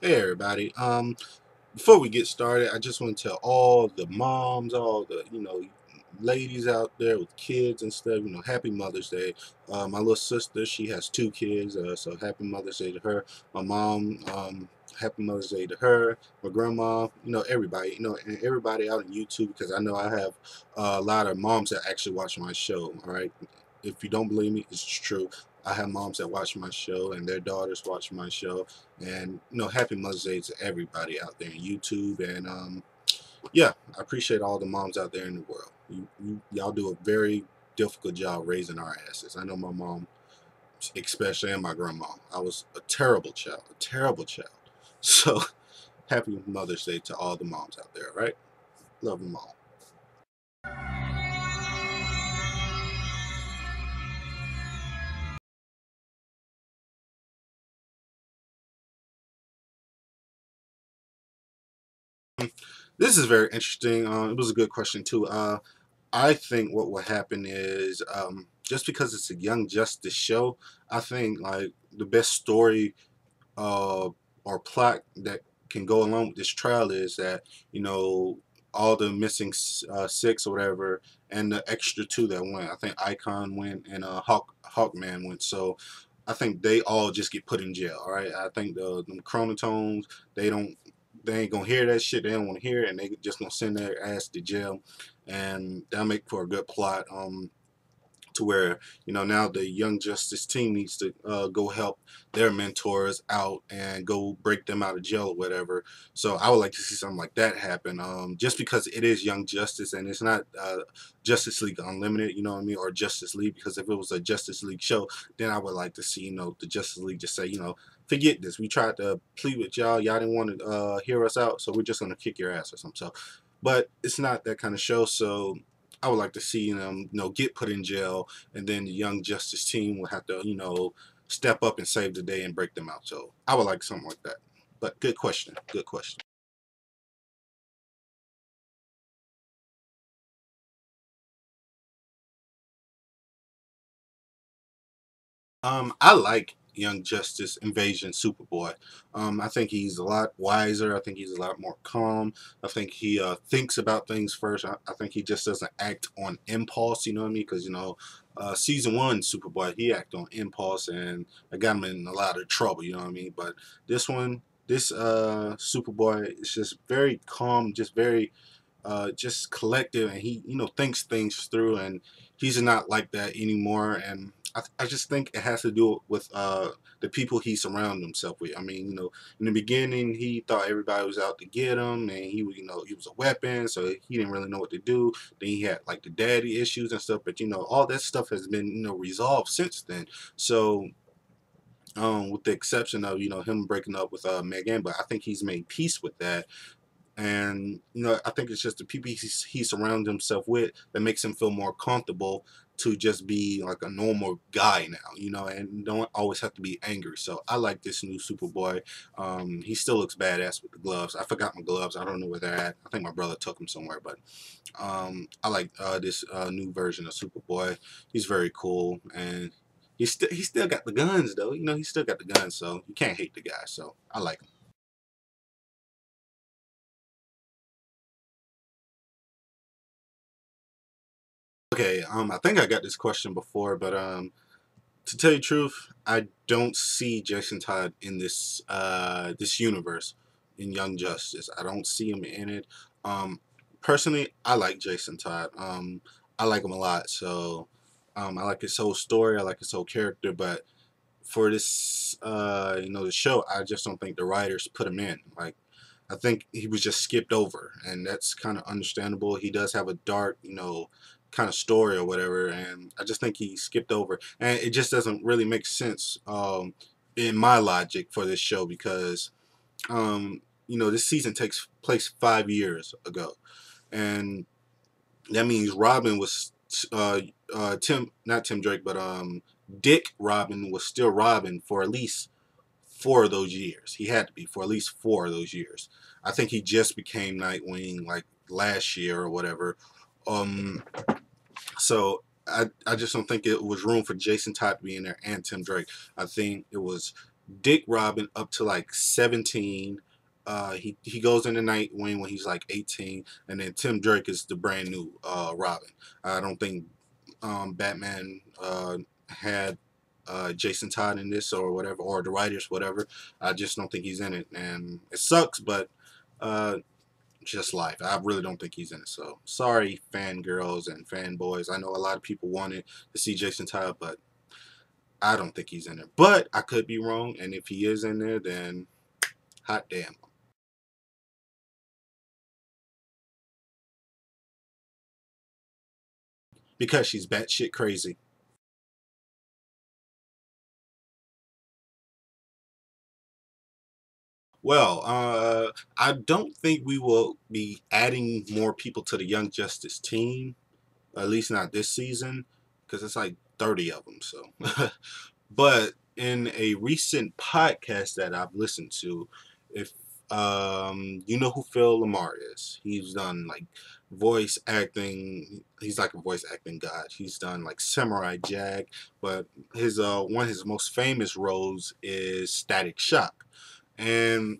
Hey everybody. Before we get started, I just want to tell all the moms, all the ladies out there with kids and stuff, happy Mother's Day. My little sister, she has two kids, so happy Mother's Day to her. My mom, happy Mother's Day to her. My grandma, everybody, and everybody out on YouTube, because I know I have a lot of moms that actually watch my show. All right, if you don't believe me, it's true. I have moms that watch my show and their daughters watch my show. And happy Mother's Day to everybody out there on YouTube. And yeah, I appreciate all the moms out there in the world. Y'all do a very difficult job raising our asses. I know my mom, especially, and my grandma. I was a terrible child, a terrible child. So happy Mother's Day to all the moms out there, right? Love them all. This is very interesting. It was a good question too. I think what will happen is just because it's a Young Justice show, I think like the best story uh, or plot that can go along with this trial is that all the missing six or whatever, and the extra two that went. I think Icon went and Hawkman went. So I think they all just get put in jail. All right. I think the Chronotones, they don't. They ain't gonna hear that shit. They don't want to hear it, and they just gonna send their ass to jail, and that'll make for a good plot. To where now the Young Justice team needs to go help their mentors out and go break them out of jail or whatever. So I would like to see something like that happen. Just because it is Young Justice and it's not Justice League Unlimited, you know what I mean, or Justice League. Because if it was a Justice League show, then I would like to see the Justice League just say forget this. We tried to plead with y'all. Y'all didn't want to hear us out, so we're just gonna kick your ass or something. So, but it's not that kind of show. So I would like to see them, get put in jail, and then the Young Justice team will have to, step up and save the day and break them out. So I would like something like that. But good question. Good question. I like Young Justice Invasion Superboy. I think he's a lot wiser. I think he's a lot more calm. I think he thinks about things first. I think he just doesn't act on impulse. You know what I mean? Because season one Superboy, he acted on impulse, and I got him in a lot of trouble. You know what I mean? But this one, this Superboy is just very calm, just collective, and he thinks things through, and he's not like that anymore. And I just think it has to do with the people he surrounded himself with. I mean, in the beginning he thought everybody was out to get him, and he was a weapon, so he didn't really know what to do. Then he had like the daddy issues and stuff, but all that stuff has been resolved since then. So with the exception of him breaking up with Megan, but I think he's made peace with that. And I think it's just the people he surrounds himself with that makes him feel more comfortable to just be like a normal guy now, and don't always have to be angry. So I like this new Superboy. He still looks badass with the gloves. I forgot my gloves. I don't know where they're at. I think my brother took them somewhere. But I like this new version of Superboy. He's very cool, and he still got the guns though. He still got the guns, so you can't hate the guy. So I like him. Okay, I think I got this question before, but to tell you the truth, I don't see Jason Todd in this universe in Young Justice. I don't see him in it. Personally, I like Jason Todd. I like him a lot. So I like his whole story. I like his whole character. But for this, the show, I just don't think the writers put him in. Like, I think he was just skipped over, and that's kind of understandable. He does have a dark, kind of story or whatever, and I just think he skipped over, and it just doesn't really make sense in my logic for this show because this season takes place 5 years ago, and that means Robin was not Tim Drake, but Dick Robin was still Robin for at least 4 of those years. He had to be for at least 4 of those years. I think he just became Nightwing like last year or whatever. Um, so I just don't think it was room for Jason Todd to be in there and Tim Drake. I think it was Dick Robin up to like 17. He goes into Nightwing when he's like 18, and then Tim Drake is the brand new Robin. I don't think Batman had Jason Todd in this or whatever, or the writers, whatever. I just don't think he's in it, and it sucks, but uh, just life. I really don't think he's in it. So sorry, fangirls and fanboys. I know a lot of people wanted to see Jason Todd, but I don't think he's in there. But I could be wrong, and if he is in there, then hot damn. Because she's batshit crazy. Well, I don't think we will be adding more people to the Young Justice team, at least not this season, because it's like 30 of them. So, but in a recent podcast that I've listened to, if you know who Phil Lamar is, he's done like voice acting. He's like a voice acting god. He's done like Samurai Jack, but his one of his most famous roles is Static Shock. And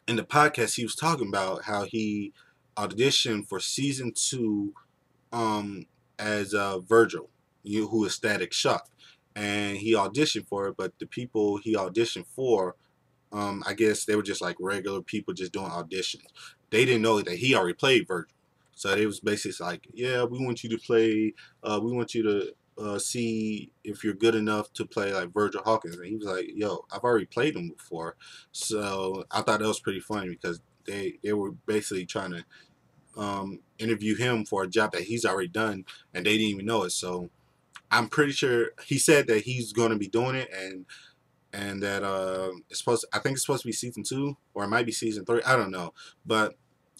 in the podcast, he was talking about how he auditioned for season two um, as Virgil, who is Static Shock, and he auditioned for it. But the people he auditioned for, I guess they were just like regular people just doing auditions. They didn't know that he already played Virgil, so it was basically like, yeah, we want you to play, we want you to see if you're good enough to play like Virgil Hawkins. And he was like, yo, I've already played him before, so I thought that was pretty funny because they were basically trying to interview him for a job that he's already done, and they didn't even know it. So I'm pretty sure he said that he's going to be doing it, and that it's supposed. I think it's supposed to be season two, or it might be season three. I don't know, but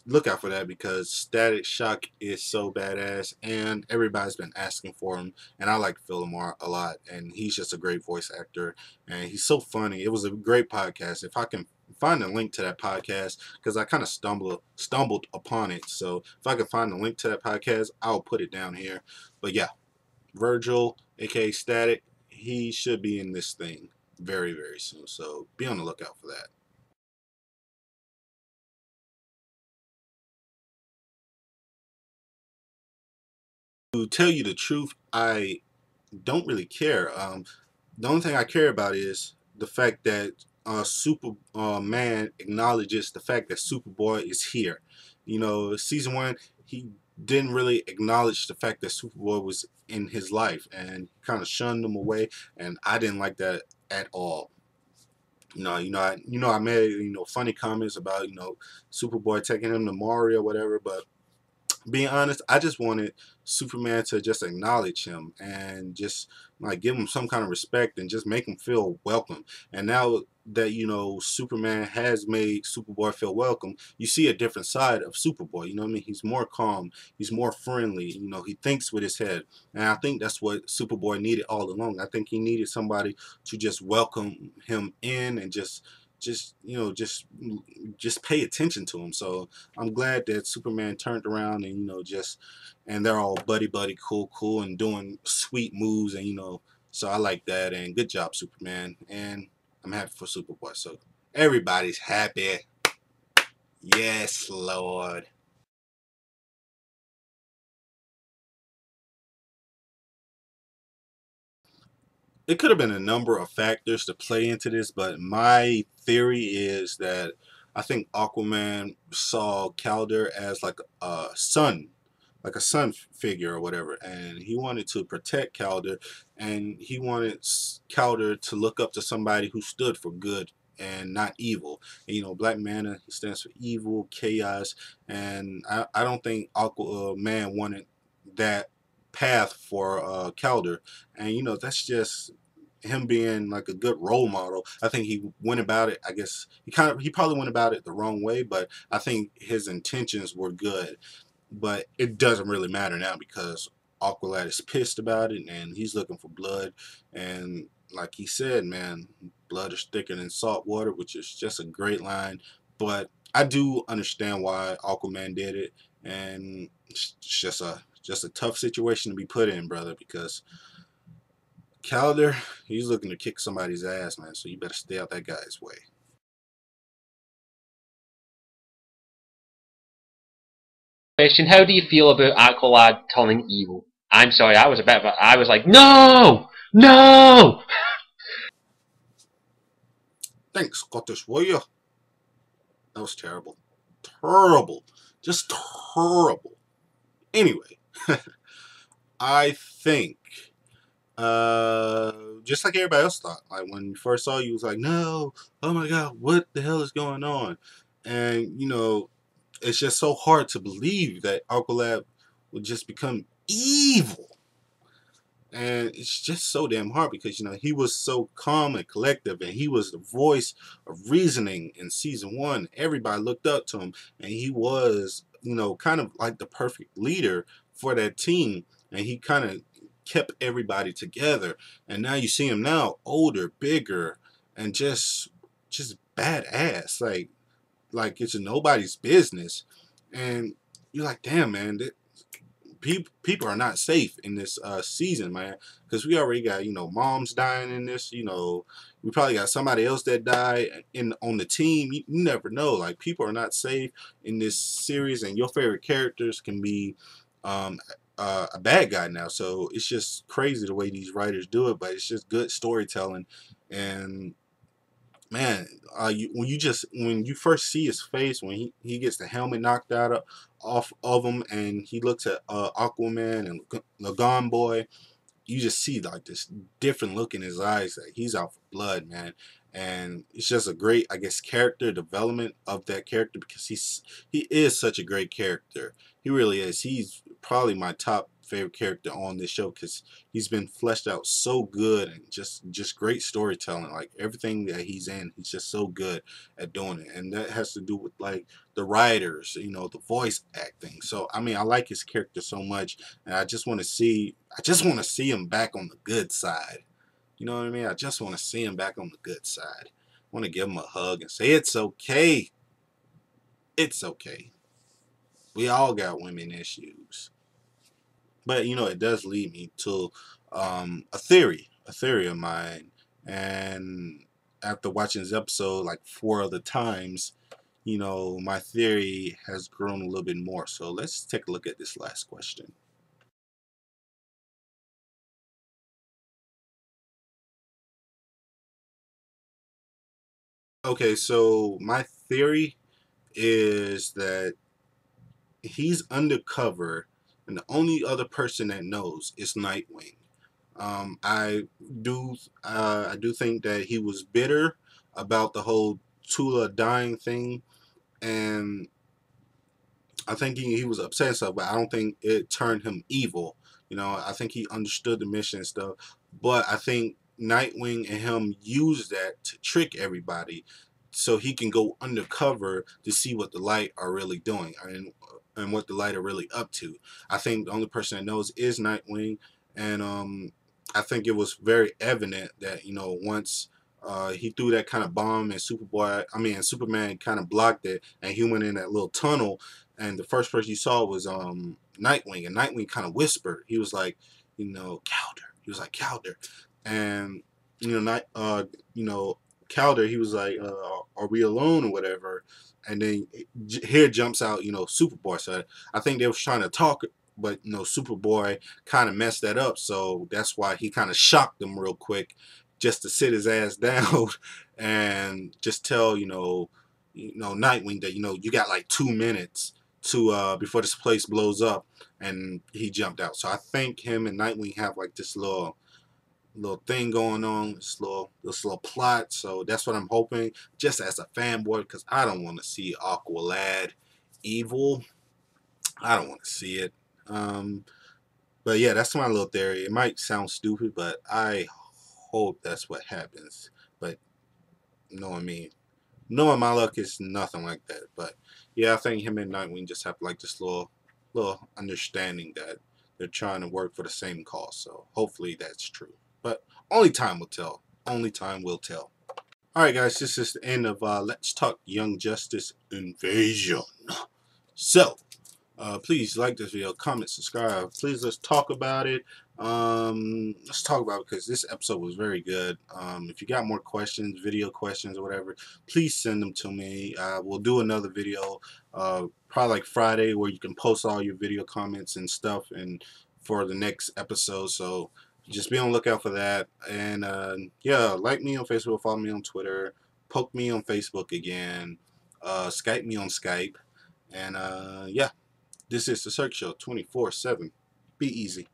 look out for that because Static Shock is so badass, and everybody's been asking for him. And I like Phil Lamar a lot, and he's just a great voice actor, and he's so funny. It was a great podcast. If I can find a link to that podcast, because I kind of stumbled upon it. So if I can find a link to that podcast, I'll put it down here. But yeah, Virgil, aka Static, he should be in this thing very, very soon. So be on the lookout for that. To tell you the truth, I don't really care. The only thing I care about is the fact that Superman acknowledges the fact that Superboy is here. You know, season one, he didn't really acknowledge the fact that Superboy was in his life and kind of shunned him away, and I didn't like that at all. I made funny comments about Superboy taking him to Mario or whatever, but being honest, I just wanted Superman to just acknowledge him and just like give him some kind of respect and just make him feel welcome. And now that Superman has made Superboy feel welcome, you see a different side of Superboy. You know what I mean? He's more calm, he's more friendly. He thinks with his head, and I think that's what Superboy needed all along. I think he needed somebody to just welcome him in and just just pay attention to him. So I'm glad that Superman turned around and and they're all buddy buddy cool and doing sweet moves and so I like that and good job Superman and I'm happy for Superboy. So everybody's happy. Yes, Lord. It could have been a number of factors to play into this, but my theory is that I think Aquaman saw Calder as like a son, like a son figure or whatever, and he wanted to protect Calder, and he wanted Calder to look up to somebody who stood for good and not evil. And, Black Manta, he stands for evil, chaos, and I don't think Aquaman wanted that path for Calder, and that's just him being like a good role model. I think he went about it. I guess he probably went about it the wrong way, but I think his intentions were good. But it doesn't really matter now because Aqualad is pissed about it and he's looking for blood. And like he said, man, blood is thicker than salt water, which is just a great line. But I do understand why Aquaman did it, and it's just a tough situation to be put in, brother, because Calder, he's looking to kick somebody's ass, man, so you better stay out that guy's way. Question: how do you feel about Aqualad turning evil? I'm sorry, I was like, no! No! Thanks, Scottish Warrior. That was terrible. Terrible. Just terrible. Anyway, I think, just like everybody else thought, like when you first saw you, was like, no, oh my god, what the hell is going on? And, you know, it's just so hard to believe that Aqualad would just become evil. And it's just so damn hard because, you know, he was so calm and collective, and he was the voice of reasoning in season one. Everybody looked up to him, and he was, you know, kind of like the perfect leader for that team. And he kind of kept everybody together. And now you see him now, older, bigger, and just badass. Like it's nobody's business. And you're like, damn, man, people are not safe in this season, man, because we already got, you know, moms dying in this. You know, we probably got somebody else that died on the team. You never know. Like, people are not safe in this series, and your favorite characters can be um, a bad guy now. So it's just crazy the way these writers do it, but it's just good storytelling. And man, when you first see his face, when he gets the helmet knocked off of him, and he looks at Aquaman and Lagon Boy, you just see like this different look in his eyes, that he's out for blood, man. And it's just a great, I guess, character development of that character, because he is such a great character. He really is. He's probably my top favorite character on this show, because he's been fleshed out so good, and just great storytelling. Like, everything that he's in, he's just so good at doing it. And that has to do with, like, the writers, you know, the voice acting. So I mean, I like his character so much, and I just want to see him back on the good side. You know what I mean? I just want to see him back on the good side. I want to give him a hug and say, it's okay. It's okay. We all got women issues. But, you know, it does lead me to a theory of mine. And after watching this episode like 4 other times, you know, my theory has grown a little bit more. So let's take a look at this last question. Okay, so my theory is that he's undercover, and the only other person that knows is Nightwing. I do think that he was bitter about the whole Tula dying thing, and I think he was upset and stuff, but I don't think it turned him evil. You know, I think he understood the mission and stuff, but I think Nightwing and him used that to trick everybody, so he can go undercover to see what the Light are really doing, and what the Light are really up to. I think the only person that knows is Nightwing, and I think it was very evident that, you know, once he threw that kind of bomb, and Superman kind of blocked it, and he went in that little tunnel, and the first person you saw was Nightwing, and Nightwing kind of whispered. He was like, you know, Calder. He was like, Calder, and you know, you know, Calder. He was like, are we alone or whatever? And then here jumps out, you know, Superboy. So I think they was trying to talk, but, you know, Superboy kind of messed that up. So that's why he kind of shocked them real quick, just to sit his ass down and just tell, Nightwing that, you know, you got like 2 minutes to before this place blows up, and he jumped out. So I think him and Nightwing have like this little thing going on, this little plot. So that's what I'm hoping, just as a fanboy, because I don't want to see Aqualad evil. I don't want to see it. But yeah, that's my little theory. It might sound stupid, but I hope that's what happens. But knowing me, knowing my luck, is nothing like that. But yeah, I think him and Nightwing just have like this little understanding that they're trying to work for the same cause. So hopefully that's true. But only time will tell. Only time will tell. Alright guys, this is the end of Let's Talk Young Justice Invasion. So, Please like this video, comment, subscribe. Please, let's talk about it. Let's talk about it because this episode was very good. If you got more questions, video questions or whatever, please send them to me. We'll do another video, probably like Friday, where you can post all your video comments and stuff, and for the next episode. So just be on the lookout for that. And yeah, like me on Facebook, follow me on Twitter, poke me on Facebook again, Skype me on Skype, and yeah. This is the Cirque Show 24/7. Be easy.